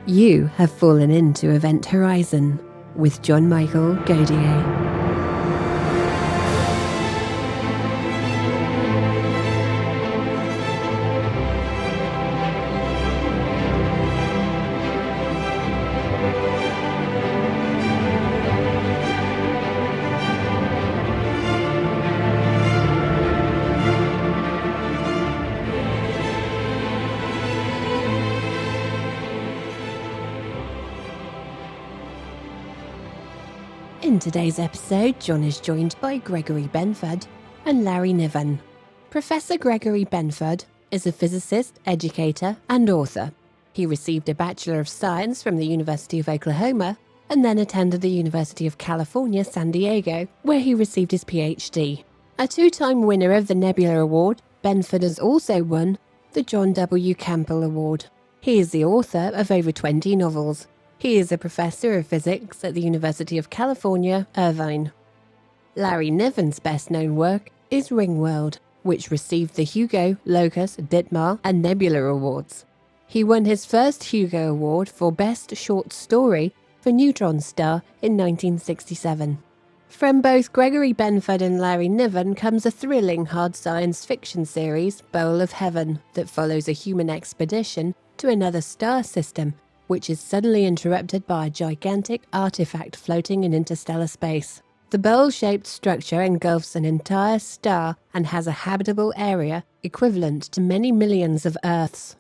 You have fallen into Event Horizon with John Michael Godier. In today's episode, John is joined by Gregory Benford and Larry Niven. Professor Gregory Benford is a physicist, educator, and author. He received a Bachelor of Science from the University of Oklahoma and then attended the University of California, San Diego, where he received his PhD. A two-time winner of the Nebula Award, Benford has also won the John W. Campbell Award. He is the author of over 20 novels. He is a professor of physics at the University of California, Irvine. Larry Niven's best-known work is Ringworld, which received the Hugo, Locus, Ditmar, and Nebula Awards. He won his first Hugo Award for Best Short Story for Neutron Star in 1967. From both Gregory Benford and Larry Niven comes a thrilling hard science fiction series, Bowl of Heaven, that follows a human expedition to another star system, which is suddenly interrupted by a gigantic artifact floating in interstellar space. The bowl-shaped structure engulfs an entire star and has a habitable area equivalent to many millions of Earths.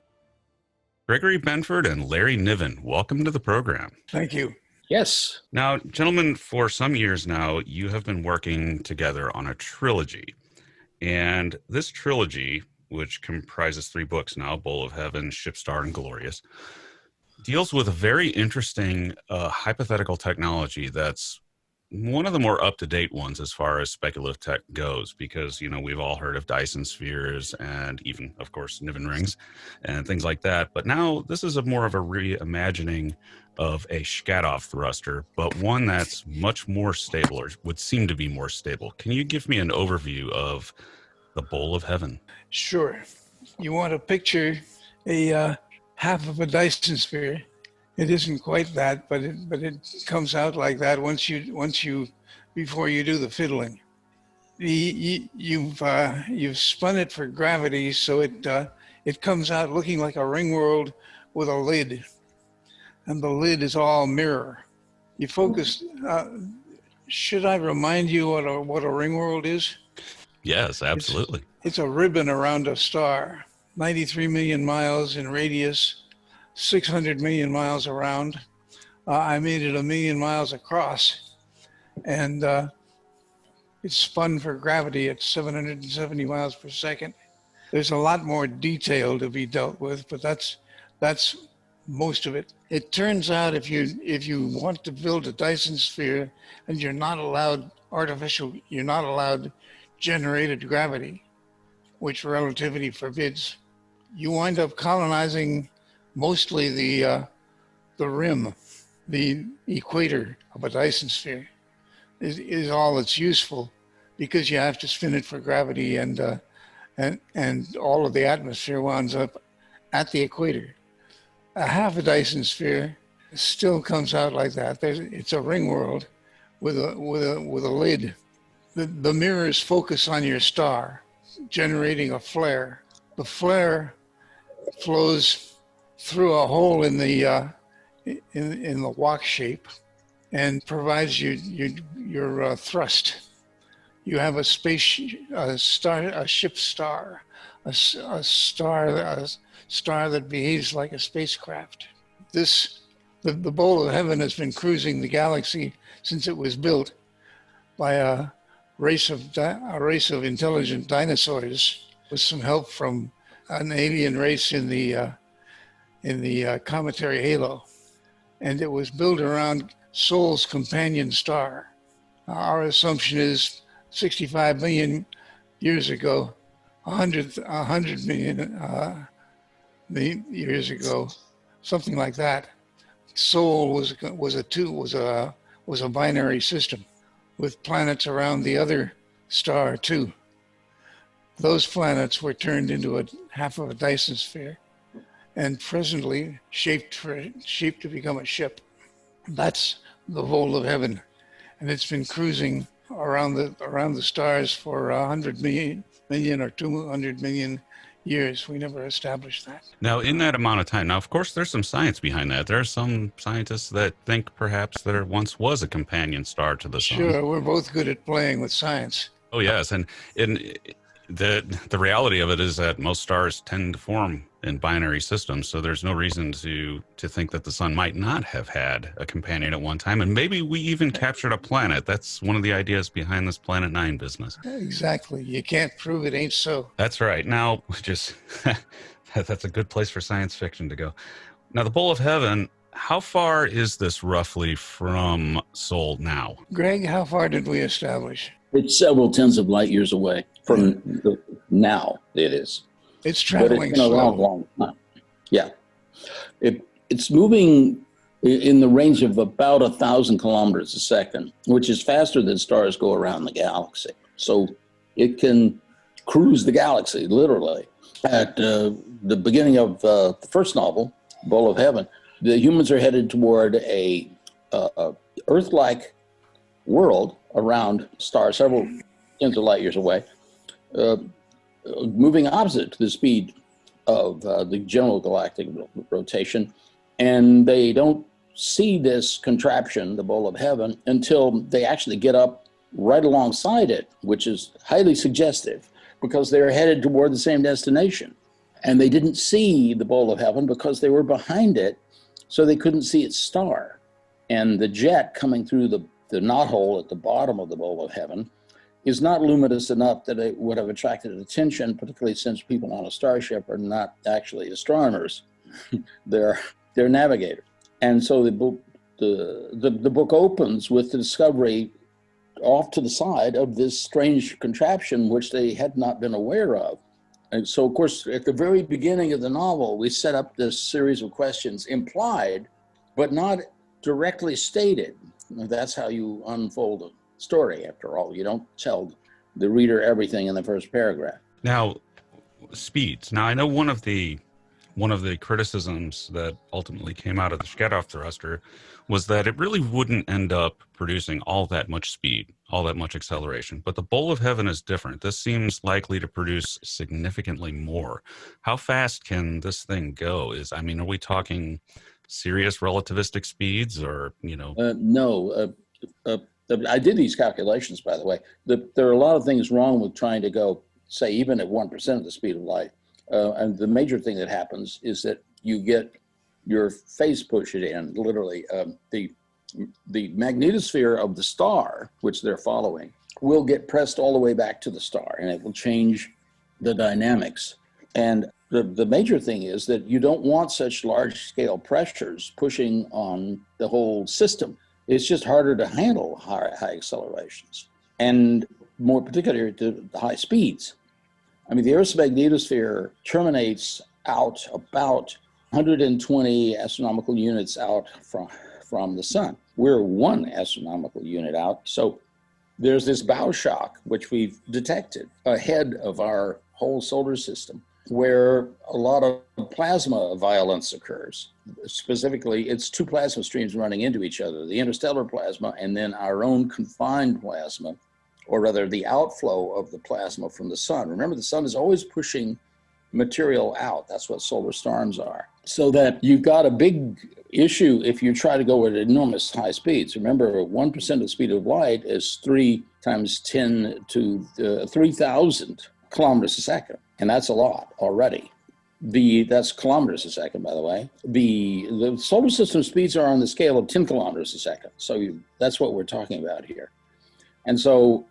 Gregory Benford and Larry Niven, welcome to the program. Thank you. Yes. Now, gentlemen, for some years now, you have been working together on a trilogy. And this trilogy, which comprises 3 books now, Bowl of Heaven, Shipstar, and Glorious, deals with a very interesting hypothetical technology that's one of the more up-to-date ones as far as speculative tech goes, because, you know, we've all heard of Dyson spheres and even, of course, Niven rings and things like that. But now this is more of a reimagining of a Shkadov thruster, but one that's much more stable, or would seem to be more stable. Can you give me an overview of the Bowl of Heaven? Sure. You want to picture a half of a Dyson sphere. It isn't quite that, but it comes out like that before you do the fiddling. You've spun it for gravity, so it comes out looking like a Ringworld with a lid, and the lid is all mirror. You focus. Should I remind you what a Ringworld is? Yes, absolutely. It's a ribbon around a star. 93 million miles in radius, 600 million miles around. I made it 1 million miles across, and it's spun for gravity at 770 miles per second. There's a lot more detail to be dealt with, but that's most of it. It turns out if you want to build a Dyson sphere and you're not allowed generated gravity, which relativity forbids, you wind up colonizing mostly the rim, the equator of a Dyson sphere is all that's useful, because you have to spin it for gravity, and all of the atmosphere winds up at the equator. A half a Dyson sphere still comes out like that. It's a ring world with a lid. The mirrors focus on your star, generating a flare. The flare flows through a hole in the walk shape and provides you your thrust. You have a ship star, a star that behaves like a spacecraft. The Bowl of Heaven has been cruising the galaxy since it was built by a race of intelligent dinosaurs, with some help from an alien race in the cometary halo, and it was built around Sol's companion star. Our assumption is 65 million years ago, 100 million years ago, something like that. Sol was a binary system with planets around the other star too. Those planets were turned into a half of a Dyson sphere, and presently shaped to become a ship. That's the Bowl of Heaven, and it's been cruising around the stars for 100 million or 200 million years. We never established that. Now, in that amount of time, now, of course, there's some science behind that. There are some scientists that think perhaps there once was a companion star to the sun. Sure, we're both good at playing with science. Oh, yes. And the reality of it is that most stars tend to form in binary systems, so there's no reason to think that the sun might not have had a companion at one time. And maybe we even captured a planet. That's one of the ideas behind this Planet 9 business. Exactly. You can't prove it ain't so. That's right. Now, just that's a good place for science fiction to go. Now, the Bowl of Heaven, how far is this roughly from Sol now? Greg, how far did we establish? It's several tens of light years away from now. It is. It's traveling but it's been a slow. long time. Yeah. It's moving in the range of about 1,000 kilometers a second, which is faster than stars go around the galaxy. So it can cruise the galaxy, literally. At the beginning of the first novel, Bowl of Heaven, the humans are headed toward a Earth-like world around stars several tens of light years away, moving opposite to the speed of the general galactic rotation. And they don't see this contraption, the Bowl of Heaven, until they actually get up right alongside it, which is highly suggestive because they're headed toward the same destination. And they didn't see the Bowl of Heaven because they were behind it, so they couldn't see its star. And the jet coming through the knothole at the bottom of the Bowl of Heaven is not luminous enough that it would have attracted attention, particularly since people on a starship are not actually astronomers. they're navigators. And so the book opens with the discovery off to the side of this strange contraption which they had not been aware of. And so, of course, at the very beginning of the novel, we set up this series of questions implied, but not directly stated. That's how you unfold a story, after all. You don't tell the reader everything in the first paragraph. Now, speeds. Now, I know one of the criticisms that ultimately came out of the Shkadov thruster was that it really wouldn't end up producing all that much speed, all that much acceleration. But the Bowl of Heaven is different. This seems likely to produce significantly more. How fast can this thing go? Are we talking serious relativistic speeds, or, No. I did these calculations, by the way. There are a lot of things wrong with trying to go, say, even at 1% of the speed of light. And the major thing that happens is that you get your face pushed in, literally. The magnetosphere of the star, which they're following, will get pressed all the way back to the star, and it will change the dynamics. And the major thing is that you don't want such large-scale pressures pushing on the whole system. It's just harder to handle high accelerations, and more particularly at the high speeds. The Earth's magnetosphere terminates out about 120 astronomical units out from the sun. We're 1 astronomical unit out. So there's this bow shock, which we've detected ahead of our whole solar system, where a lot of plasma violence occurs. Specifically, it's 2 plasma streams running into each other, the interstellar plasma and then our own confined plasma, or rather the outflow of the plasma from the sun. Remember, the sun is always pushing material out. That's what solar storms are. So that you've got a big issue if you try to go at enormous high speeds. Remember, 1% of the speed of light is 3 times 10 to 3,000 kilometers a second. And that's a lot already. That's kilometers a second, by the way. The solar system speeds are on the scale of 10 kilometers a second. So that's what we're talking about here. And so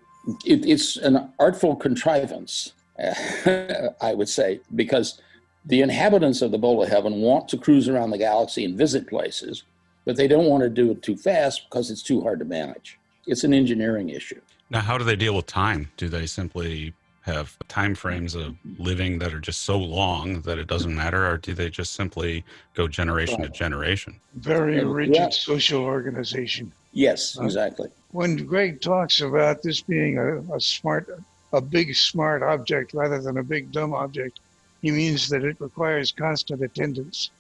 it's an artful contrivance, I would say, because the inhabitants of the Bowl of Heaven want to cruise around the galaxy and visit places, but they don't want to do it too fast because it's too hard to manage. It's an engineering issue. Now, how do they deal with time? Do they simply have time frames of living that are just so long that it doesn't matter, or do they just simply go generation to generation? Very rigid social organization. Yes, exactly. When Greg talks about this being a big smart object rather than a big dumb object, He means that it requires constant attendance.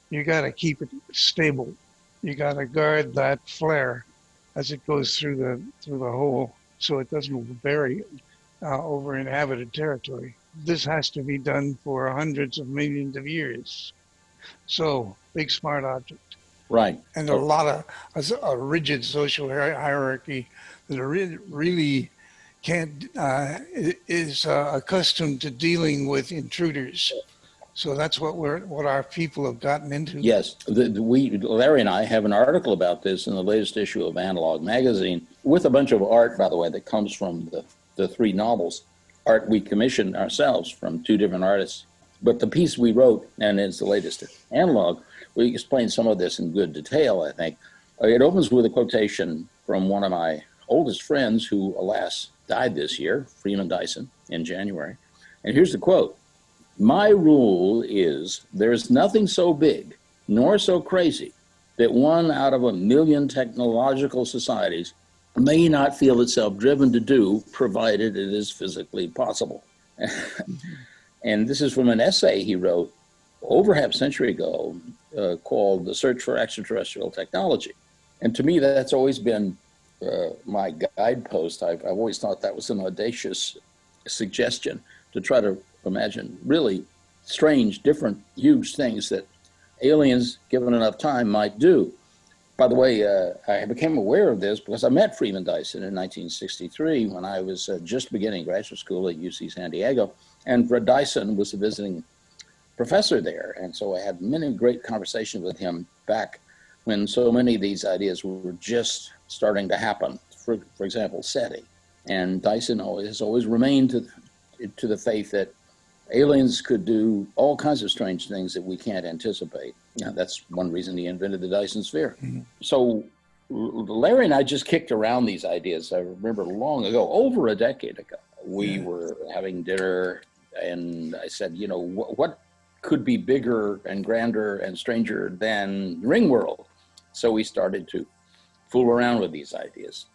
You got to keep it stable. You got to guard that flare as it goes through the hole so it doesn't vary over inhabited territory. This has to be done for hundreds of millions of years. So, big smart object. Right. And a lot of a rigid social hierarchy that really can't is accustomed to dealing with intruders. So that's what our people have gotten into. Yes, Larry and I have an article about this in the latest issue of Analog Magazine, with a bunch of art, by the way, that comes from the three novels. Art we commissioned ourselves from two different artists. But the piece we wrote, and it's the latest Analog, we explain some of this in good detail, I think. It opens with a quotation from one of my oldest friends who, alas, died this year, Freeman Dyson, in January. And here's the quote. "My rule is there is nothing so big nor so crazy that one out of a million technological societies may not feel itself driven to do, provided it is physically possible." And this is from an essay he wrote over half a century ago called The Search for Extraterrestrial Technology. And to me, that's always been my guidepost. I've always thought that was an audacious suggestion to try to imagine really strange, different, huge things that aliens, given enough time, might do. By the way, I became aware of this because I met Freeman Dyson in 1963 when I was just beginning graduate school at UC San Diego. And Fred Dyson was a visiting professor there. And so I had many great conversations with him back when so many of these ideas were just starting to happen. For example, SETI. And Dyson has always remained to the faith that aliens could do all kinds of strange things that we can't anticipate. Now, that's one reason he invented the Dyson sphere. Mm-hmm. So Larry and I just kicked around these ideas. I remember long ago, over a decade ago, we were having dinner and I said, you know, what could be bigger and grander and stranger than Ringworld? So we started to fool around with these ideas.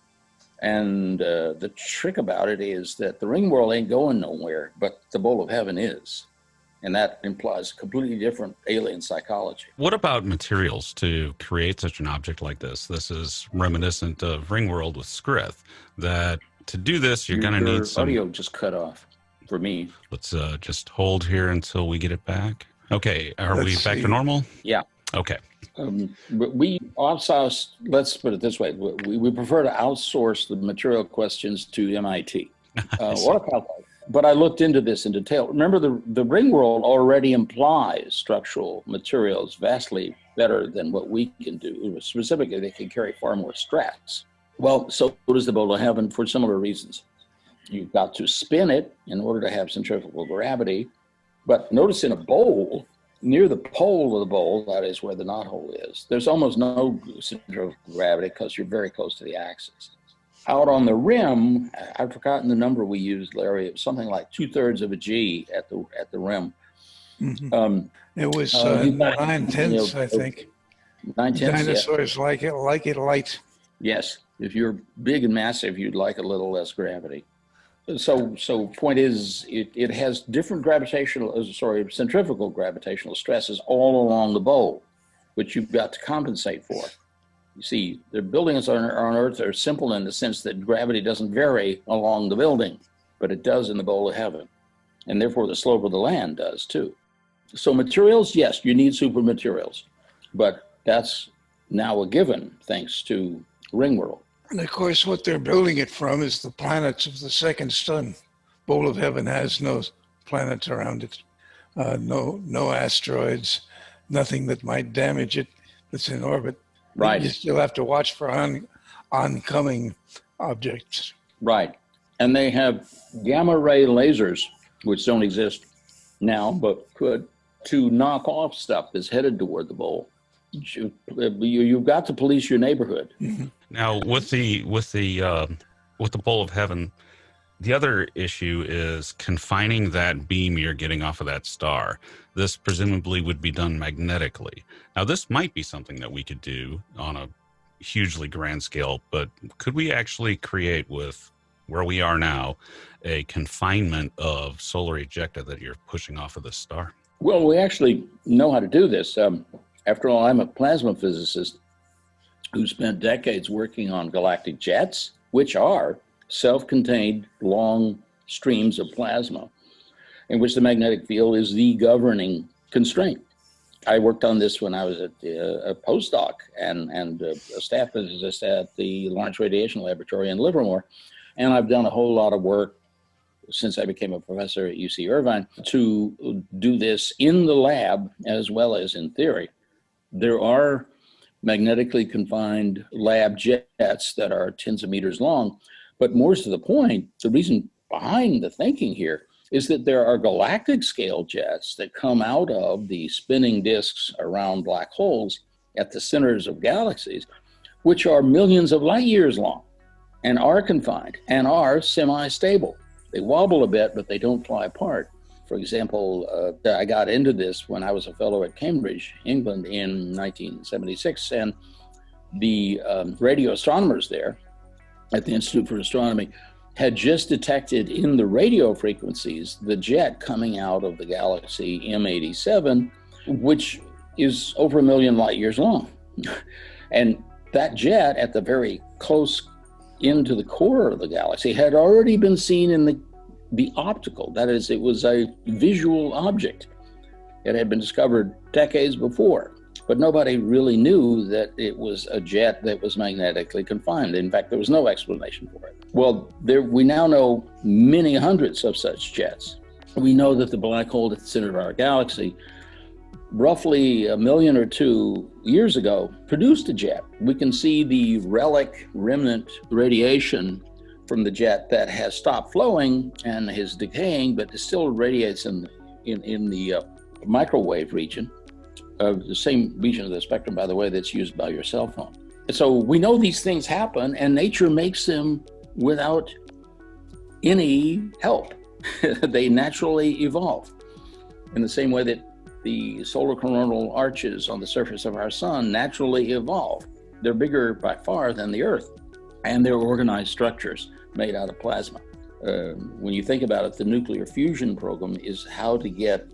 And the trick about it is that the Ringworld ain't going nowhere, but the bowl of heaven is. And that implies completely different alien psychology. What about materials to create such an object like this? This is reminiscent of Ringworld with Skrith, that to do this, you're going to need some... audio just cut off for me. Let's just hold here until we get it back. Okay, are we back to normal? Yeah. Okay. But we outsource, let's put it this way, we prefer to outsource the material questions to MIT or Calcutta. But I looked into this in detail. Remember, the Ringworld already implies structural materials vastly better than what we can do. Specifically, they can carry far more stress. Well, so does the bowl of heaven for similar reasons. You've got to spin it in order to have centrifugal gravity. But notice in a bowl, near the pole of the bowl, that is where the knothole is, there's almost no centrifugal gravity because you're very close to the axis. Out on the rim, I've forgotten the number we used, Larry. It was something like 2/3 of a G at the rim. Mm-hmm. It was 9/10, I think. 9/10. Dinosaurs like it light. Yes, if you're big and massive, you'd like a little less gravity. So point is, it has different centrifugal gravitational stresses all along the bowl, which you've got to compensate for. You see, the buildings on Earth are simple in the sense that gravity doesn't vary along the building, but it does in the bowl of heaven. And therefore, the slope of the land does too. So materials, yes, you need super materials, but that's now a given thanks to Ringworld. And of course, what they're building it from is the planets of the second sun. Bowl of heaven has no planets around it, no asteroids, nothing that might damage it that's in orbit. Right. You still have to watch for oncoming objects. Right. And they have gamma ray lasers, which don't exist now, but could, to knock off stuff that's headed toward the bowl. You've got to police your neighborhood. Mm-hmm. Now, with the bowl of heaven, the other issue is confining that beam you're getting off of that star. This presumably would be done magnetically. Now, this might be something that we could do on a hugely grand scale, but could we actually create with where we are now, a confinement of solar ejecta that you're pushing off of the star? Well, we actually know how to do this. After all, I'm a plasma physicist who spent decades working on galactic jets, which are self-contained long streams of plasma, in which the magnetic field is the governing constraint. I worked on this when I was a postdoc and a staff physicist at the Lawrence Radiation Laboratory in Livermore. And I've done a whole lot of work since I became a professor at UC Irvine to do this in the lab as well as in theory. There are magnetically confined lab jets that are tens of meters long, but more to the point, the reason behind the thinking here is that there are galactic scale jets that come out of the spinning disks around black holes at the centers of galaxies, which are millions of light years long and are confined and are semi-stable. They wobble a bit, but they don't fly apart. For example, I got into this when I was a fellow at Cambridge, England in 1976, and the radio astronomers there at the Institute for Astronomy had just detected in the radio frequencies the jet coming out of the galaxy M87, which is over 1 million light years long. And that jet at the very close into the core of the galaxy had already been seen in the optical. That is, it was a visual object. It had been discovered decades before, but nobody really knew that it was a jet that was magnetically confined. In fact, there was no explanation for it. Well, we now know many hundreds of such jets. We know that the black hole at the center of our galaxy, roughly 1 million or 2 years ago, produced a jet. We can see the relic remnant radiation from the jet that has stopped flowing and is decaying, but it still radiates in the microwave region, the same region of the spectrum, by the way, that's used by your cell phone. So we know these things happen, and nature makes them without any help. They naturally evolve in the same way that the solar coronal arches on the surface of our sun naturally evolve. They're bigger by far than the Earth, and they're organized structures made out of plasma. When you think about it, the nuclear fusion program is how to get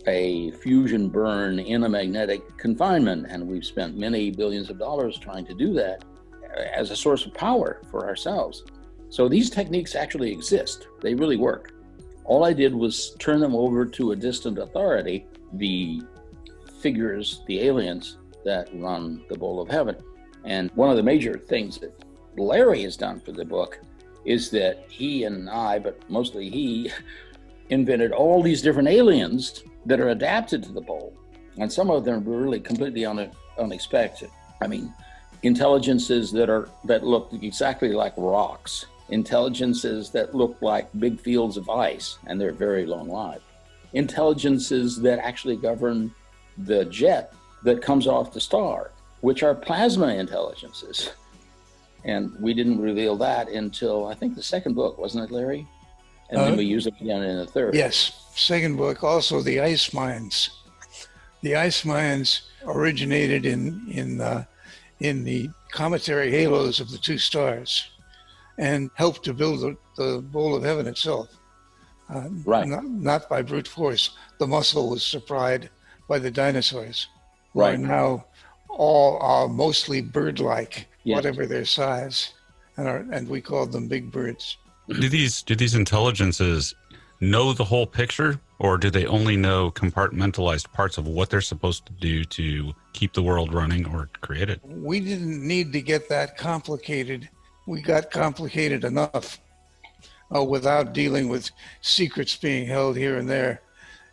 a fusion burn in a magnetic confinement, and we've spent many billions of dollars trying to do that as a source of power for ourselves. So these techniques actually exist. They really work. All I did was turn them over to a distant authority, the figures, the aliens that run the bowl of heaven. And one of the major things that Larry has done for the book is that he and I, but mostly he, invented all these different aliens that are adapted to the bowl. And some of them were really completely unexpected. I mean, intelligences that look exactly like rocks, intelligences that look like big fields of ice, and they're very long-lived, intelligences that actually govern the jet that comes off the star, which are plasma intelligences. And we didn't reveal that until, I think, the second book, wasn't it, Larry? And then we use it again in the third. Yes, second book, also the ice mines. The ice mines originated in the cometary halos of the two stars and helped to build the bowl of heaven itself. Right. Not by brute force. The muscle was supplied by the dinosaurs, who Right. are now all are mostly bird-like, Yes. whatever their size, and we called them big birds. Do these intelligences know the whole picture, or do they only know compartmentalized parts of what they're supposed to do to keep the world running or create it? We didn't need to get that complicated. We got complicated enough without dealing with secrets being held here and there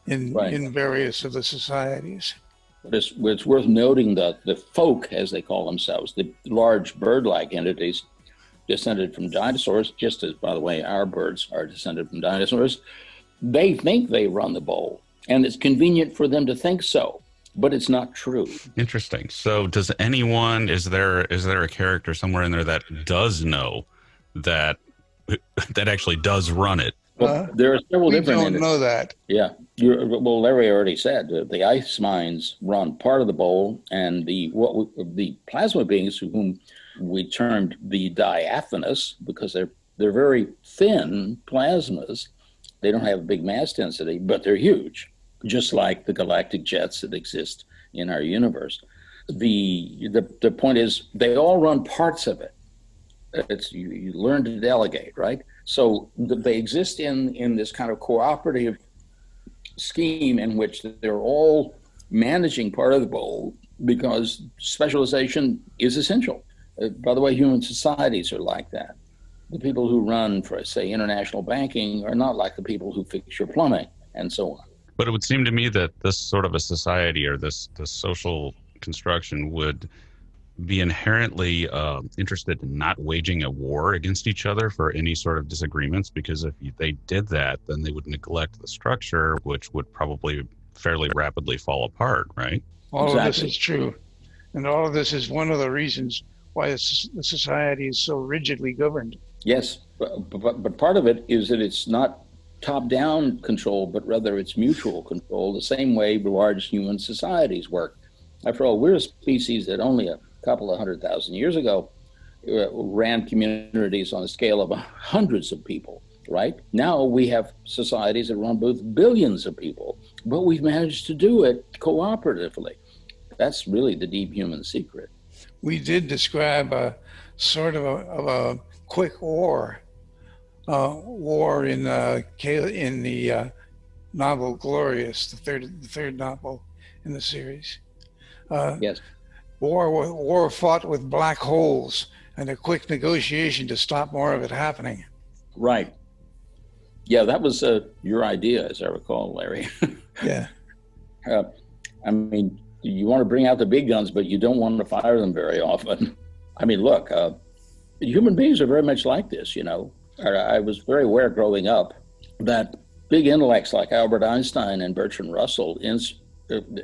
in various of the societies. It's worth noting that the folk, as they call themselves, the large bird-like entities descended from dinosaurs, just as, by the way, our birds are descended from dinosaurs, they think they run the bowl, and it's convenient for them to think so, but it's not true. Interesting. So is there a character somewhere in there that does know that actually does run it? Well, there are several different We entities. don't know that. Yeah. Well, Larry already said the ice mines run part of the bowl, and the plasma beings, whom we termed the diaphanous because they're They're very thin plasmas. They don't have a big mass density, but they're huge, just like the galactic jets that exist in our universe. The point is, they all run parts of it. It's you learn to delegate, right? So they exist in this kind of cooperative scheme in which they're all managing part of the bowl because specialization is essential. By the way, human societies are like that. The people who run for, say, international banking are not like the people who fix your plumbing and so on. But it would seem to me that this sort of a society or this social construction would be inherently interested in not waging a war against each other for any sort of disagreements, because if they did that, then they would neglect the structure, which would probably fairly rapidly fall apart, right? All Exactly. of this is true. And all of this is one of the reasons why the society is so rigidly governed. Yes, but part of it is that it's not top-down control, but rather it's mutual control, the same way large human societies work. After all, we're a species that only a couple of 100,000 years ago ran communities on a scale of hundreds of people, right? Now we have societies that run both billions of people, but we've managed to do it cooperatively. That's really the deep human secret. We did describe a sort of a quick war in the novel Glorious, the third novel in the series. Yes. War fought with black holes and a quick negotiation to stop more of it happening. Right. Yeah, that was your idea, as I recall, Larry. Yeah. I mean, you want to bring out the big guns, but you don't want to fire them very often. I mean, look, human beings are very much like this, you know. I was very aware growing up that big intellects like Albert Einstein and Bertrand Russell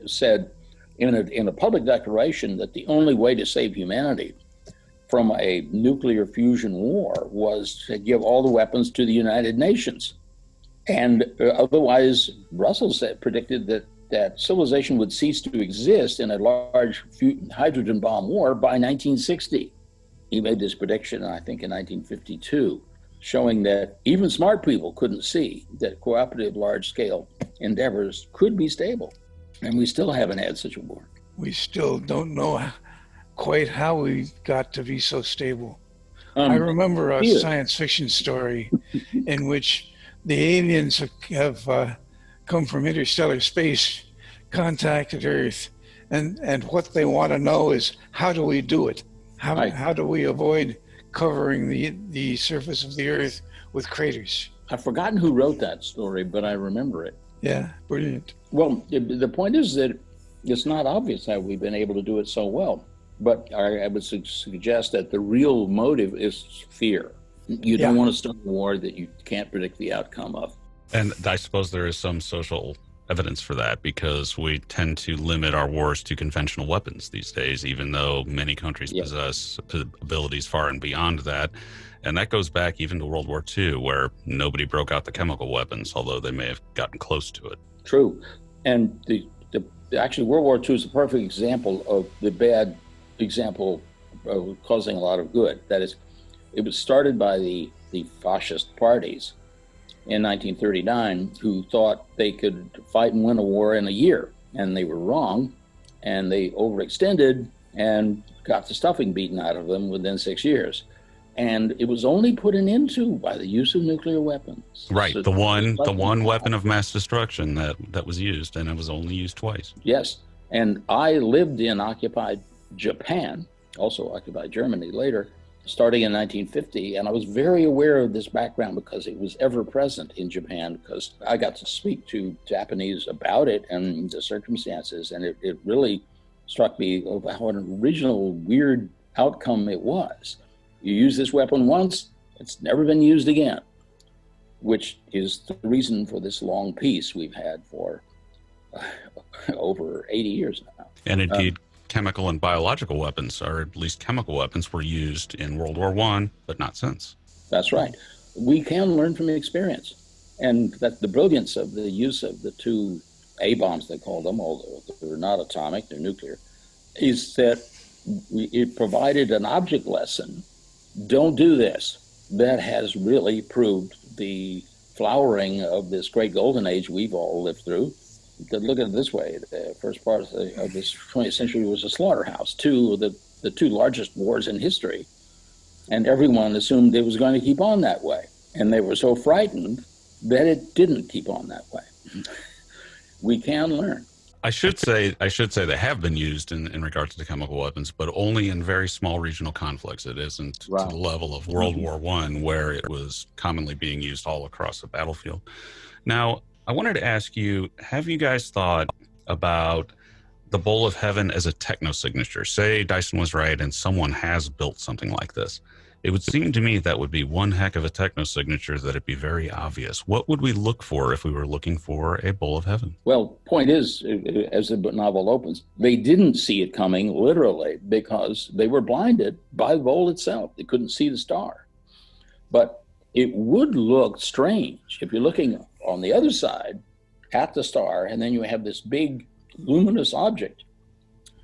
said in a public declaration that the only way to save humanity from a nuclear fusion war was to give all the weapons to the United Nations. And otherwise, Russell predicted that civilization would cease to exist in a large hydrogen bomb war by 1960. He made this prediction, I think, in 1952, showing that even smart people couldn't see that cooperative large-scale endeavors could be stable. And we still haven't had such a war. We still don't know quite how we got to be so stable. I remember a science fiction story in which the aliens have come from interstellar space, contacted Earth, and what they want to know is, how do we do it? How do we avoid covering the surface of the Earth with craters? I've forgotten who wrote that story, but I remember it. Yeah, brilliant. Well, the point is that it's not obvious how we've been able to do it so well. But I would suggest that the real motive is fear. You don't want to start a war that you can't predict the outcome of. And I suppose there is some social evidence for that, because we tend to limit our wars to conventional weapons these days, even though many countries possess abilities far and beyond that. And that goes back even to World War II, where nobody broke out the chemical weapons, although they may have gotten close to it. True. And actually, World War II is a perfect example of the bad example of causing a lot of good. That is, it was started by the fascist parties in 1939, who thought they could fight and win a war in a year. And they were wrong, and they overextended and got the stuffing beaten out of them within 6 years. And it was only put an end to by the use of nuclear weapons. Right, So the one weapon of mass destruction that was used, and it was only used twice. Yes, and I lived in occupied Japan, also occupied Germany later, starting in 1950, and I was very aware of this background because it was ever present in Japan, because I got to speak to Japanese about it and the circumstances, and it really struck me of how an original weird outcome it was. You use this weapon once, it's never been used again, which is the reason for this long peace we've had for over 80 years now. And indeed, chemical and biological weapons, or at least chemical weapons, were used in World War I, but not since. That's right. We can learn from experience. And that the brilliance of the use of the two A-bombs, they call them, although they're not atomic, they're nuclear, is that it provided an object lesson. Don't do this. that has really proved the flowering of this great golden age we've all lived through. Look at it this way: the first part of this 20th century was a slaughterhouse, the two largest wars in history, and everyone assumed it was going to keep on that way, and they were so frightened that it didn't keep on that way. We can learn. I should say they have been used in regards to chemical weapons, but only in very small regional conflicts. It isn't to the level of World War I, where it was commonly being used all across the battlefield. Now, I wanted to ask you, have you guys thought about the bowl of heaven as a technosignature? Say Dyson was right and someone has built something like this. It would seem to me that would be one heck of a technosignature, that it'd be very obvious. What would we look for if we were looking for a bowl of heaven? Well, point is, as the novel opens, they didn't see it coming literally because they were blinded by the bowl itself. They couldn't see the star. But it would look strange if you're looking on the other side at the star, and then you have this big luminous object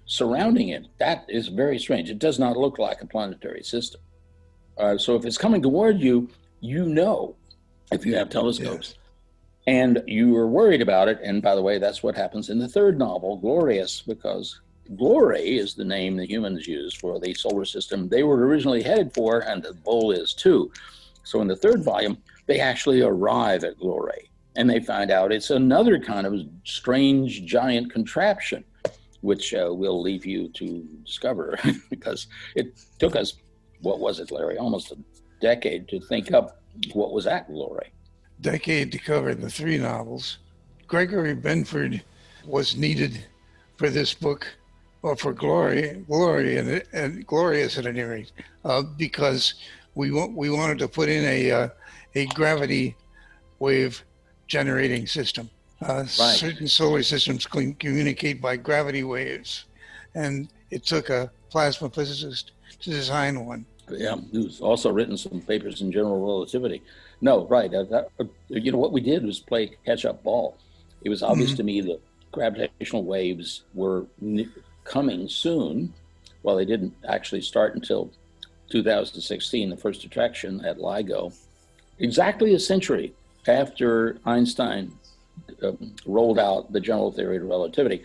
surrounding it. That is very strange. It does not look like a planetary system. So if it's coming toward you, you know, if you have telescopes, and you are worried about it. And by the way, that's what happens in the third novel, Glorious, because Glory is the name the humans use for the solar system they were originally headed for, and the bowl is too. So in the third volume, they actually arrive at Glory, and they find out it's another kind of strange giant contraption, which we'll leave you to discover because it took us, what was it, Larry? Almost a decade to think up what was at Glory. Decade to cover the three novels. Gregory Benford was needed for this book, or for Glory and Glorious at any rate, because we wanted to put in a gravity wave generating system. Certain solar systems communicate by gravity waves, and it took a plasma physicist to design one. Yeah, who's also written some papers in general relativity. No, right. You know, what we did was play catch-up ball. It was obvious to me that gravitational waves were coming soon. Well, they didn't actually start until 2016, the first attraction at LIGO, exactly a century after Einstein rolled out the general theory of relativity.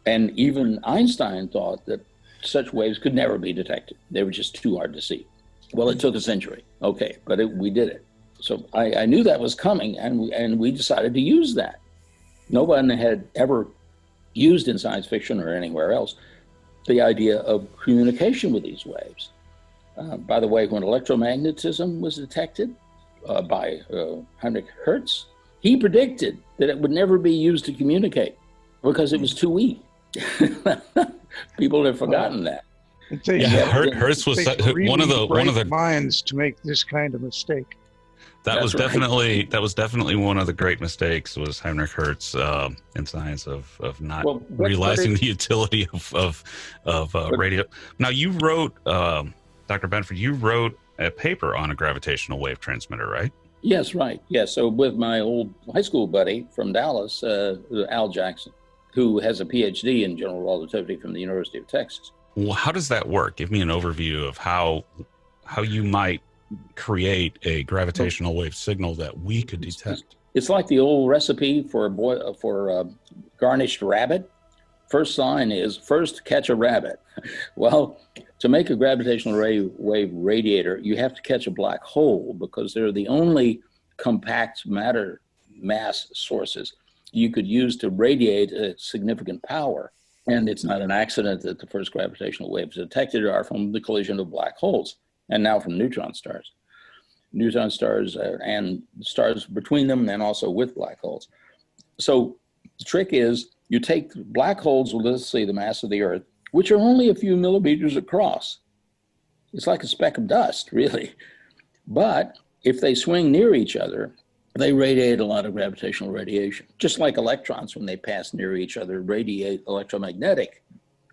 And even Einstein thought that such waves could never be detected. They were just too hard to see. Well, it took a century. Okay, but we did it. So I knew that was coming, and we decided to use that. No one had ever used in science fiction or anywhere else the idea of communication with these waves. By the way, when electromagnetism was detected by Heinrich Hertz, he predicted that it would never be used to communicate because it was too weak. People have forgotten that. Hertz was one of the minds to make this kind of mistake. That was definitely one of the great mistakes, was Heinrich Hertz in science of not realizing the utility of radio. Now, you wrote, Dr. Benford, you wrote a paper on a gravitational wave transmitter, right? Yes, right. Yes. So with my old high school buddy from Dallas, Al Jackson, who has a PhD in general relativity from the University of Texas. Well, how does that work? Give me an overview of how you might create a gravitational wave signal that we could detect. It's like the old recipe for garnished rabbit. First sign is first catch a rabbit. Well, to make a gravitational wave radiator, you have to catch a black hole because they're the only compact matter mass sources you could use to radiate a significant power. And it's not an accident that the first gravitational waves detected are from the collision of black holes, and now from neutron stars. Neutron stars and stars between them, and also with black holes. So the trick is you take black holes with, let's say, the mass of the Earth, which are only a few millimeters across. It's like a speck of dust, really. But if they swing near each other, they radiate a lot of gravitational radiation, just like electrons, when they pass near each other, radiate electromagnetic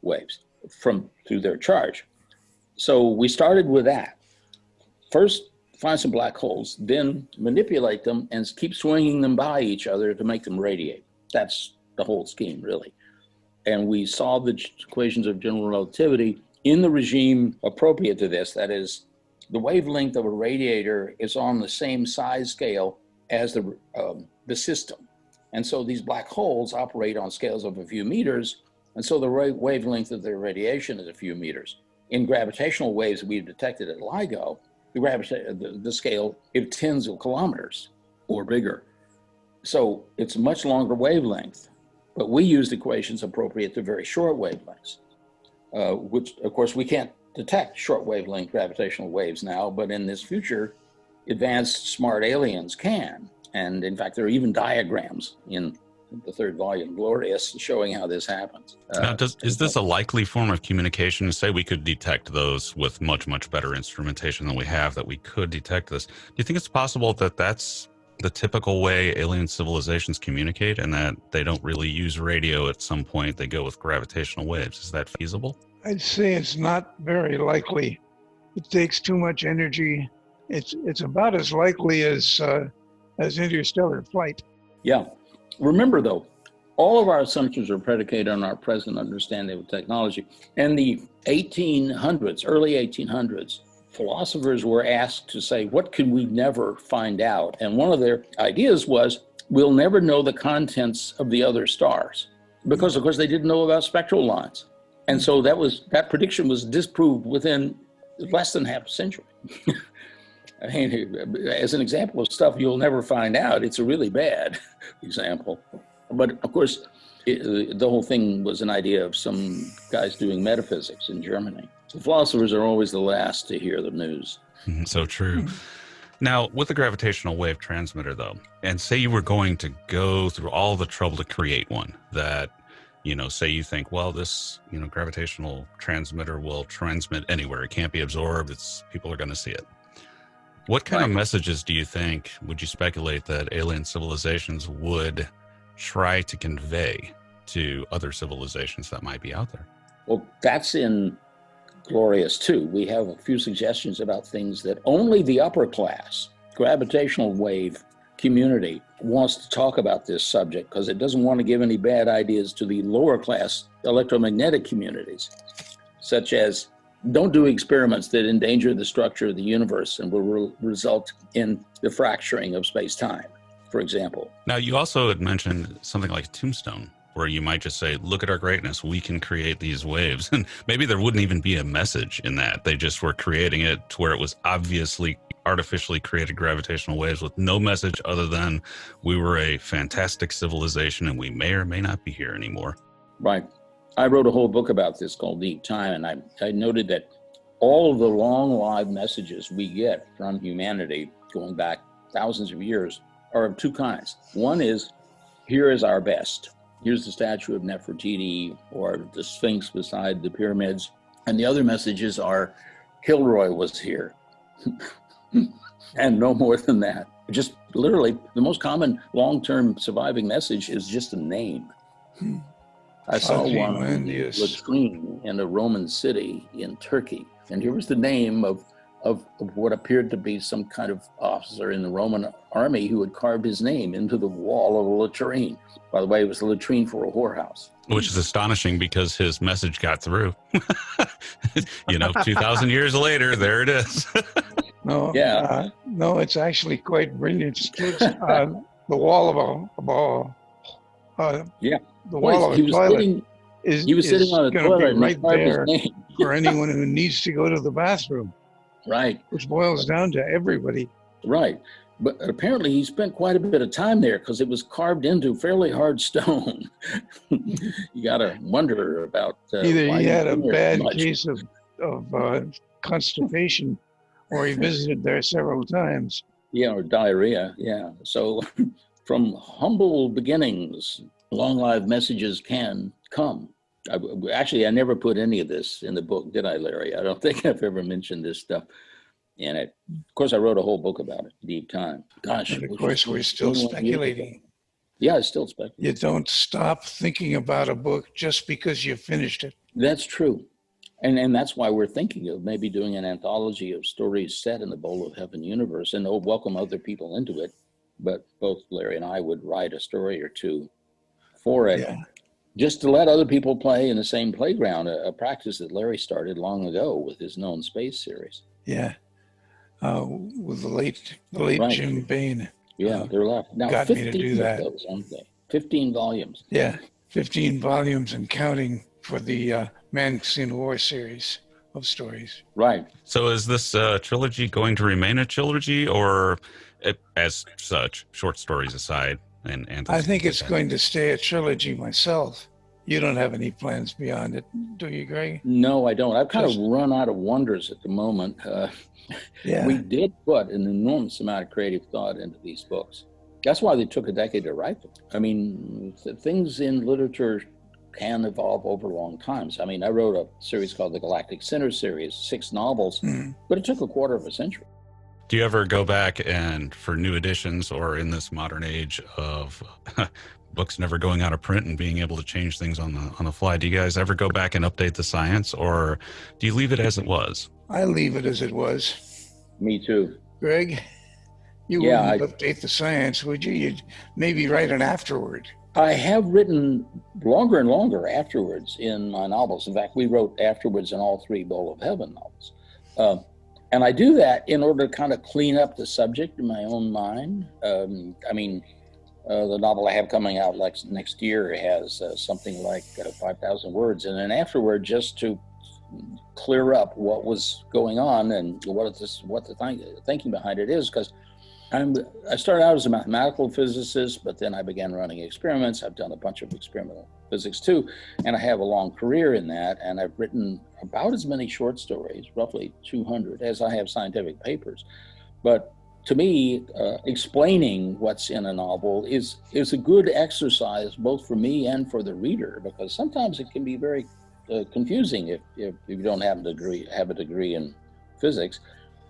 waves through their charge. So we started with that. First, find some black holes, then manipulate them and keep swinging them by each other to make them radiate. That's the whole scheme, really. And we solved the equations of general relativity in the regime appropriate to this, that is, the wavelength of a radiator is on the same size scale as the system. And so these black holes operate on scales of a few meters, and so the wavelength of their radiation is a few meters. In gravitational waves we've detected at LIGO, the scale is tens of kilometers or bigger. So it's a much longer wavelength, but we used equations appropriate to very short wavelengths, which of course we can't detect short wavelength gravitational waves now, but in this future, advanced smart aliens can. And in fact, there are even diagrams in the third volume, Glorious, showing how this happens. Now, is this a likely form of communication? Say we could detect those with much, much better instrumentation than we have, that we could detect this. Do you think it's possible that that's the typical way alien civilizations communicate and that they don't really use radio at some point? They go with gravitational waves. Is that feasible? I'd say it's not very likely. It takes too much energy. It's about as likely as interstellar flight. Yeah. Remember, though, all of our assumptions are predicated on our present understanding of technology. In the 1800s, early 1800s, philosophers were asked to say, what could we never find out? And one of their ideas was, we'll never know the contents of the other stars, because, of course, they didn't know about spectral lines. And so that prediction was disproved within less than half a century. I mean, as an example of stuff you'll never find out, it's a really bad example. But of course, the whole thing was an idea of some guys doing metaphysics in Germany. So philosophers are always the last to hear the news. So true. Now, with the gravitational wave transmitter, though, and say you were going to go through all the trouble to create one that, say you think, well, this, gravitational transmitter will transmit anywhere. It can't be absorbed. People are going to see it. What kind of messages do you think, would you speculate that alien civilizations would try to convey to other civilizations that might be out there? Well, that's in Glorious too. We have a few suggestions about things that only the upper class gravitational wave community wants to talk about this subject, because it doesn't want to give any bad ideas to the lower class electromagnetic communities, such as don't do experiments that endanger the structure of the universe and will result in the fracturing of space-time, for example. Now, you also had mentioned something like Tombstone, where you might just say, look at our greatness, we can create these waves. And maybe there wouldn't even be a message in that. They just were creating it to where it was obviously artificially created gravitational waves with no message other than we were a fantastic civilization and we may or may not be here anymore. Right. I wrote a whole book about this called Deep Time, and I noted that all of the long live messages we get from humanity going back thousands of years are of two kinds. One is, here is our best. Here's the statue of Nefertiti or the Sphinx beside the pyramids. And the other messages are, Kilroy was here. And no more than that. Just literally, the most common long-term surviving message is just a name. I saw one latrine in a Roman city in Turkey, and here was the name of what appeared to be some kind of officer in the Roman army who had carved his name into the wall of a latrine. By the way, it was a latrine for a whorehouse. Which is astonishing because his message got through. 2,000 years later, there it is. No, yeah. No, it's actually quite brilliant. The wall of the wall of a toilet he was sitting on a toilet and right there for anyone who needs to go to the bathroom. Right. Which boils down to everybody. Right. But apparently he spent quite a bit of time there because it was carved into fairly hard stone. You got to wonder about either he had a bad case of constipation or he visited there several times. Yeah, or diarrhea. Yeah. So from humble beginnings, long live messages can come. I never put any of this in the book, did I, Larry? I don't think I've ever mentioned this stuff in it. Of course, I wrote a whole book about it, Deep Time. Gosh. And of course, we're still speculating. Yeah, it's still speculating. You don't stop thinking about a book just because you finished it. That's true. And that's why we're thinking of maybe doing an anthology of stories set in the Bowl of Heaven universe, and welcome other people into it. But both Larry and I would write a story or two for it. Yeah. Just to let other people play in the same playground, a practice that Larry started long ago with his known space series. Yeah. with the late Right. Jim Bain. Yeah, they're left. Now, got me to 15 do of that. those, aren't they? 15 volumes. Yeah, 15 volumes and counting for the Man-Seen War series of stories. Right. So is this trilogy going to remain a trilogy, or as such, short stories aside? And I think it's like going to stay a trilogy myself. You don't have any plans beyond it, do you, Greg? No, I don't. I've kind of run out of wonders at the moment. Yeah. We did put an enormous amount of creative thought into these books. That's why they took a decade to write them. I mean, things in literature can evolve over long times. I mean, I wrote a series called the Galactic Jets series, 6 novels, but it took a quarter of a century. Do you ever go back and for new editions, or in this modern age of books never going out of print and being able to change things on the fly, do you guys ever go back and update the science, or do you leave it as it was? I leave it as it was. Me too. Greg, you wouldn't update the science, would you? You'd maybe write an afterword. I have written longer and longer afterwards in my novels. In fact, we wrote afterwards in all 3 Bowl of Heaven novels. And I do that in order to kind of clean up the subject in my own mind. I mean, the novel I have coming out next year has something like 5,000 words. And then afterward, just to clear up what was going on and what the thinking behind it is, because I started out as a mathematical physicist, but then I began running experiments. I've done a bunch of experimental physics too, and I have a long career in that, and I've written about as many short stories, roughly 200, as I have scientific papers. But to me, explaining what's in a novel is a good exercise both for me and for the reader, because sometimes it can be very confusing if you don't have a degree in physics,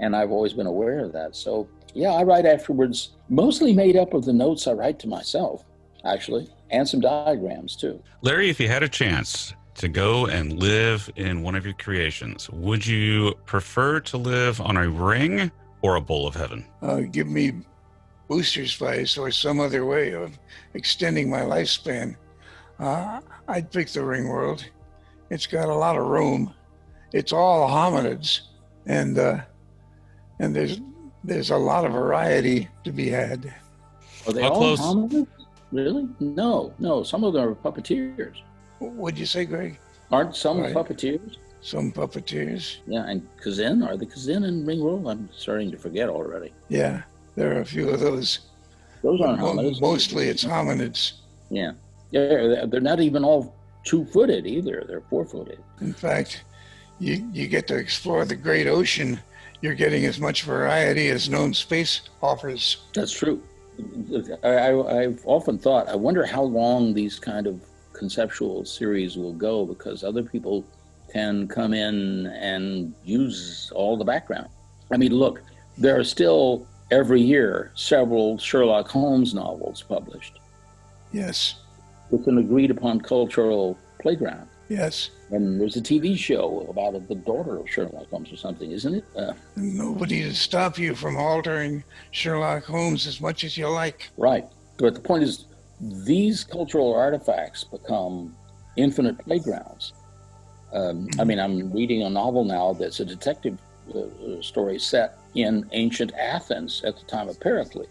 and I've always been aware of that. So yeah, I write afterwards, mostly made up of the notes I write to myself, actually, and some diagrams too. Larry, if you had a chance to go and live in one of your creations, would you prefer to live on a ring or a bowl of heaven? Give me booster spice or some other way of extending my lifespan. I'd pick the Ringworld. It's got a lot of room. It's all hominids, and there's a lot of variety to be had. Are they all hominids? Really? No. Some of them are puppeteers. What'd you say, Greg? Aren't some puppeteers? Some puppeteers. Yeah, and Kazin? Are the Kazin in Ringworld? I'm starting to forget already. Yeah, there are a few of those. Those aren't hominids. Mostly it's hominids. Yeah. They're not even all 2-footed either. They're 4-footed. In fact, you get to explore the great ocean. You're getting as much variety as known space offers. That's true. I've often thought, I wonder how long these kind of conceptual series will go, because other people can come in and use all the background. I mean, look, there are still every year several Sherlock Holmes novels published. Yes. With an agreed upon cultural playground. Yes. And there's a TV show about the daughter of Sherlock Holmes or something, isn't it? Nobody to stop you from altering Sherlock Holmes as much as you like. Right. But the point is, these cultural artifacts become infinite playgrounds. I mean, I'm reading a novel now that's a detective story set in ancient Athens at the time of Pericles.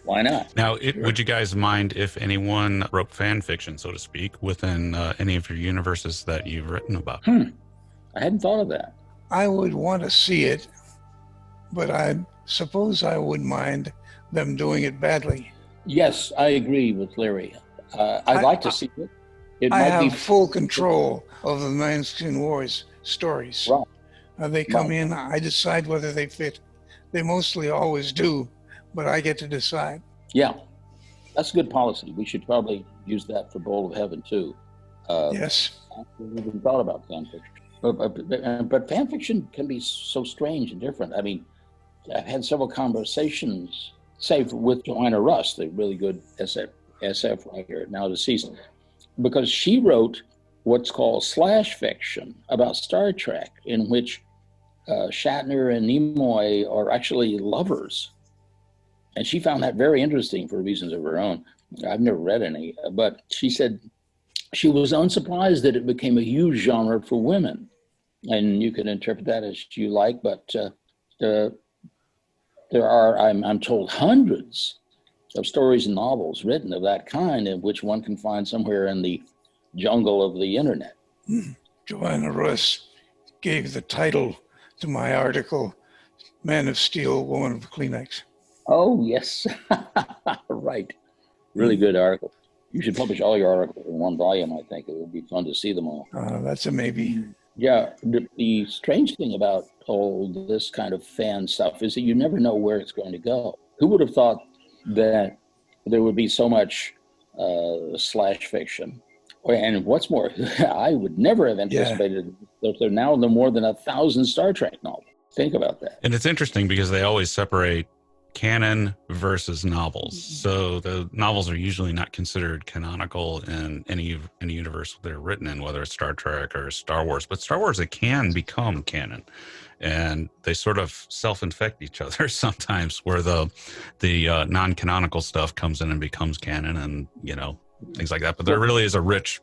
Why not? Now, would you guys mind if anyone wrote fan fiction, so to speak, within any of your universes that you've written about? I hadn't thought of that. I would want to see it, but I suppose I wouldn't mind them doing it badly. Yes, I agree with Larry. I'd like to see it. I have full control of the Man-Seen Wars stories. Right. They come in, I decide whether they fit. They mostly always do, but I get to decide. Yeah, that's a good policy. We should probably use that for Bowl of Heaven too. Yes. I haven't even thought about fan fiction. But fan fiction can be so strange and different. I mean, I've had several conversations, say with Joanna Russ, the really good SF writer, now deceased, because she wrote what's called slash fiction about Star Trek, in which Shatner and Nimoy are actually lovers. And she found that very interesting for reasons of her own. I've never read any, but she said she was unsurprised that it became a huge genre for women. and you can interpret that as you like, but there are, I'm told, hundreds of stories and novels written of that kind, in which one can find somewhere in the jungle of the internet. Joanna Russ gave the title to my article, Man of Steel, Woman of Kleenex. Oh, yes. Right. Really good article. You should publish all your articles in one volume, I think. It would be fun to see them all. That's a maybe. Yeah. The strange thing about all this kind of fan stuff is that you never know where it's going to go. Who would have thought that there would be so much slash fiction? And what's more, I would never have anticipated that there are now more than 1,000 Star Trek novels. Think about that. And it's interesting because they always separate canon versus novels. So the novels are usually not considered canonical in any universe they're written in, whether it's Star Trek or Star Wars. But Star Wars, it can become canon. And they sort of self-infect each other sometimes, where the non-canonical stuff comes in and becomes canon, and things like that. But there really is a rich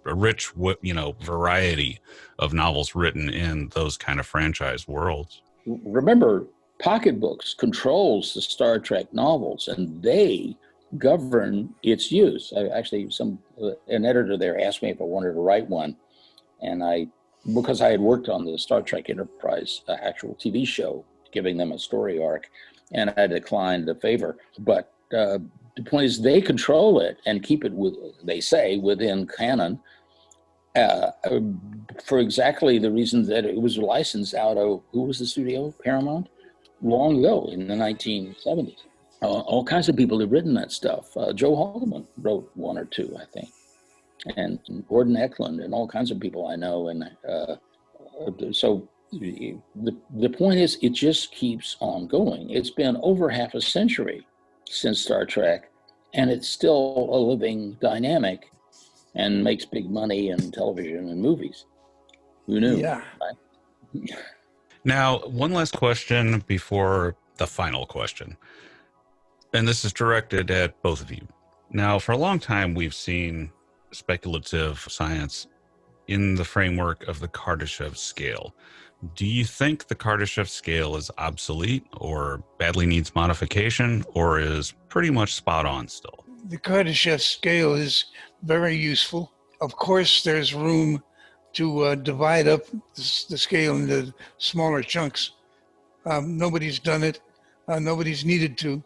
variety of novels written in those kind of franchise worlds. Remember, Pocketbooks controls the Star Trek novels, and they govern its use. An editor there asked me if I wanted to write one, and because I had worked on the Star Trek Enterprise actual TV show, giving them a story arc, and I declined the favor. But the point is, they control it and keep it within canon, for exactly the reason that it was licensed out of, who was the studio? Paramount? Long ago in the 1970s. All kinds of people have written that stuff. Joe Haldeman wrote one or two, I think. And Gordon Eklund and all kinds of people I know. And so the point is, it just keeps on going. It's been over half a century since Star Trek, and it's still a living dynamic and makes big money in television and movies. Who knew? Yeah. Right? Now, one last question before the final question. And this is directed at both of you. Now, for a long time, we've seen speculative science in the framework of the Kardashev scale. Do you think the Kardashev scale is obsolete or badly needs modification, or is pretty much spot on still? The Kardashev scale is very useful. Of course, there's room to divide up the scale into smaller chunks. Nobody's done it. Nobody's needed to.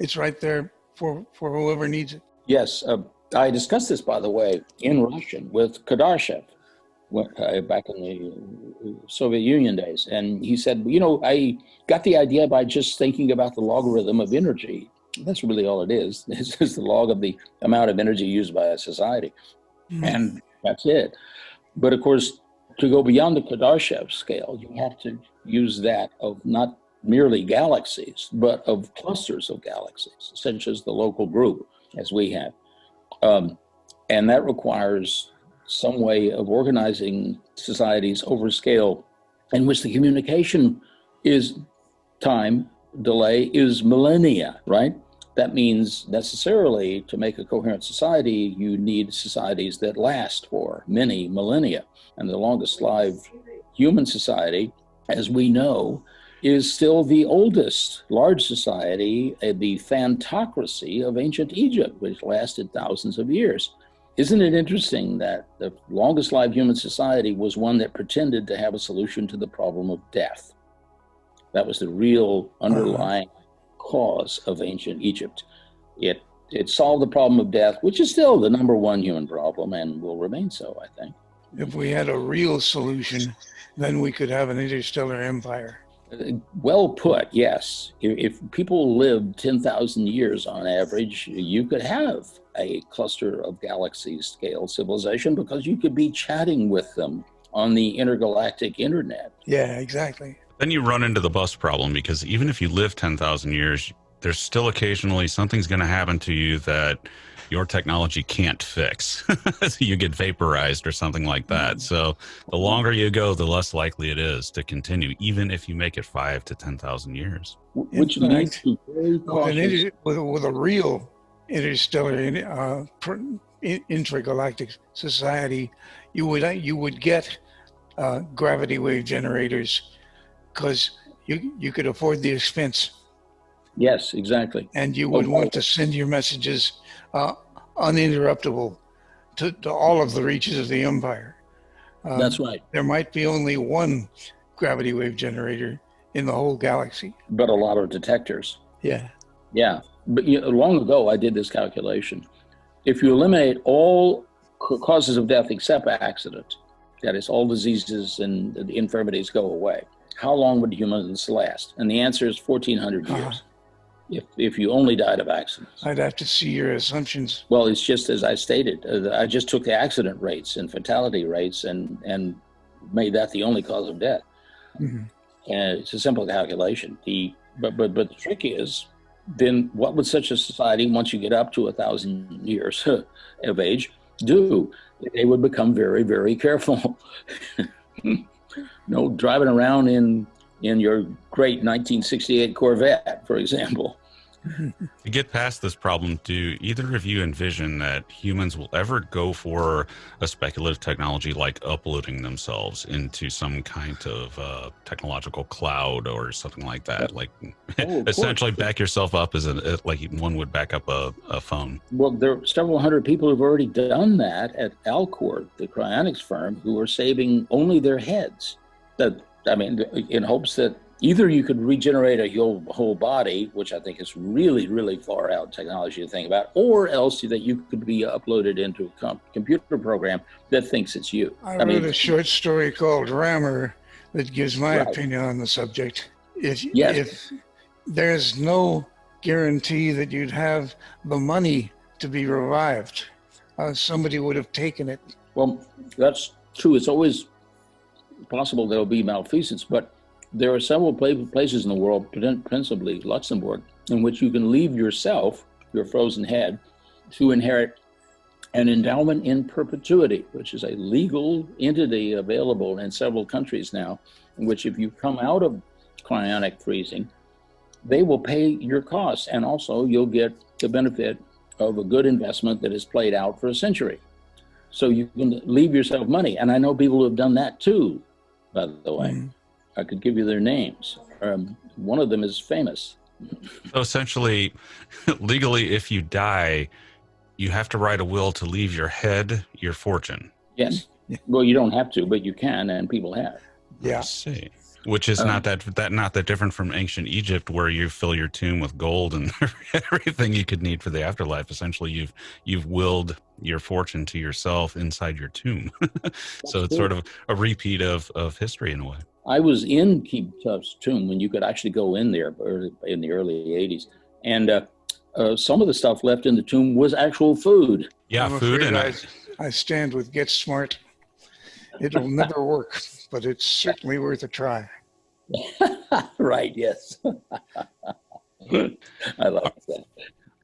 It's right there for whoever needs it. Yes. I discussed this, by the way, in Russian with Kardashev back in the Soviet Union days. And he said, I got the idea by just thinking about the logarithm of energy. That's really all it is. It's just the log of the amount of energy used by a society. Mm-hmm. And that's it. But of course, to go beyond the Kardashev scale, you have to use that of not merely galaxies, but of clusters of galaxies, such as the local group, as we have. And that requires some way of organizing societies over scale in which the communication time delay is millennia, right? That means necessarily to make a coherent society, you need societies that last for many millennia. And the longest lived human society, as we know, is still the oldest large society, the phantocracy of ancient Egypt, which lasted thousands of years. Isn't it interesting that the longest lived human society was one that pretended to have a solution to the problem of death? That was the real underlying cause of ancient Egypt. It solved the problem of death, which is still the number one human problem and will remain so, I think. If we had a real solution, then we could have an interstellar empire. Well put, yes. If people lived 10,000 years on average, you could have a cluster of galaxy scale civilization because you could be chatting with them on the intergalactic internet. Yeah, exactly. Then you run into the bus problem, because even if you live 10,000 years, there's still occasionally something's going to happen to you that your technology can't fix. You get vaporized or something like that. So the longer you go, the less likely it is to continue, even if you make it 5 to 10,000 years. Which leads to very cautious. With a real interstellar intergalactic society, you would get gravity wave generators because you could afford the expense Yes, exactly. and you would want to send your messages uninterruptible to all of the reaches of the empire. That's right. There might be only one gravity wave generator in the whole galaxy. But a lot of detectors. Yeah. Yeah. But long ago, I did this calculation. If you eliminate all causes of death except accident, that is, all diseases and infirmities go away, how long would humans last? And the answer is 1,400 years. If you only died of accidents. I'd have to see your assumptions. Well, it's just as I stated. I just took the accident rates and fatality rates and made that the only cause of death. Mm-hmm. And it's a simple calculation. But the trick is, then what would such a society, once you get up to 1,000 years of age, do? They would become very, very careful. No driving around in your great 1968 Corvette, for example. To get past this problem, do either of you envision that humans will ever go for a speculative technology like uploading themselves into some kind of technological cloud or something like that? Like essentially back yourself up as like one would back up a phone. Well, there are several hundred people who've already done that at Alcor, the cryonics firm, who are saving only their heads. In hopes that either you could regenerate a whole body, which I think is really, really far out technology to think about, or else that you could be uploaded into a computer program that thinks it's you. I wrote a short story called Rammer that gives my opinion on the subject. If there's no guarantee that you'd have the money to be revived, somebody would have taken it. Well, that's true. It's always possible there'll be malfeasance, but there are several places in the world, principally Luxembourg, in which you can leave yourself, your frozen head, to inherit an endowment in perpetuity, which is a legal entity available in several countries now, in which if you come out of cryonic freezing, they will pay your costs, and also you'll get the benefit of a good investment that is played out for a century. So you can leave yourself money, and I know people who have done that too, by the way. Mm-hmm. I could give you their names. One of them is famous. So essentially, legally, if you die, you have to write a will to leave your head, your fortune. Yes. Well, you don't have to, but you can, and people have. Yeah. I see. Which is not that different from ancient Egypt, where you fill your tomb with gold and everything you could need for the afterlife. Essentially, you've willed your fortune to yourself inside your tomb. So it's sort of a repeat of history in a way. I was in Keep Tuft's tomb when you could actually go in there in the early 80s. And some of the stuff left in the tomb was actual food. Yeah, I'm food. And I stand with Get Smart. It'll never work, but it's certainly worth a try. Right, yes. I like that.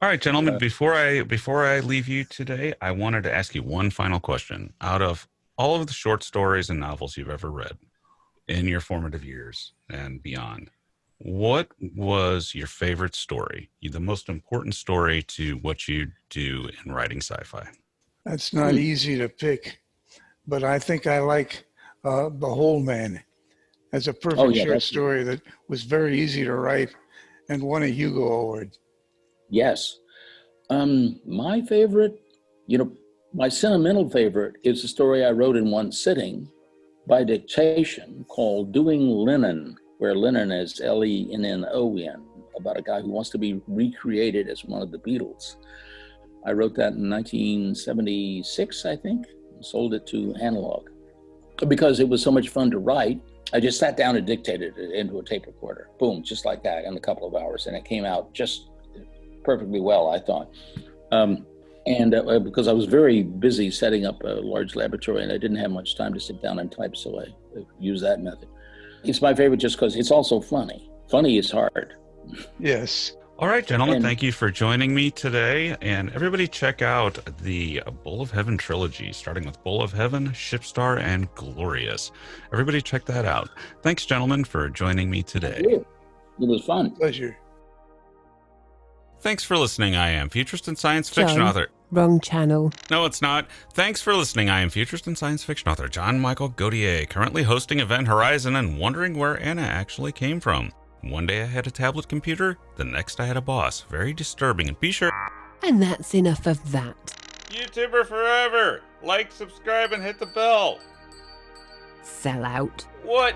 All right, gentlemen, before I leave you today, I wanted to ask you one final question. Out of all of the short stories and novels you've ever read in your formative years and beyond, what was your favorite story, the most important story to what you do in writing sci-fi? That's not easy to pick, but I think I like The Whole Man as a perfect short story that was very easy to write and won a Hugo Award. Yes. My favorite, my sentimental favorite is a story I wrote in one sitting by dictation called Doing Lennon, where Lennon is Lennon, about a guy who wants to be recreated as one of the Beatles. I wrote that in 1976, I think, and sold it to Analog. Because it was so much fun to write, I just sat down and dictated it into a tape recorder. Boom, just like that in a couple of hours. And it came out just perfectly well, I thought. Because I was very busy setting up a large laboratory and I didn't have much time to sit down and type, so I used that method. It's my favorite just because it's also funny. Funny is hard. Yes. All right, gentlemen, thank you for joining me today. And everybody check out the Bowl of Heaven trilogy, starting with Bowl of Heaven, Shipstar, and Glorious. Everybody check that out. Thanks, gentlemen, for joining me today. It was fun. Pleasure. Thanks for listening. I am futurist and science fiction author. Wrong channel. No, it's not. Thanks for listening. I am futurist and science fiction author John Michael Gauthier, currently hosting Event Horizon and wondering where Anna actually came from. One day I had a tablet computer, the next I had a boss. Very disturbing, and be sure... And that's enough of that. YouTuber forever! Like, subscribe, and hit the bell! Sell out. What?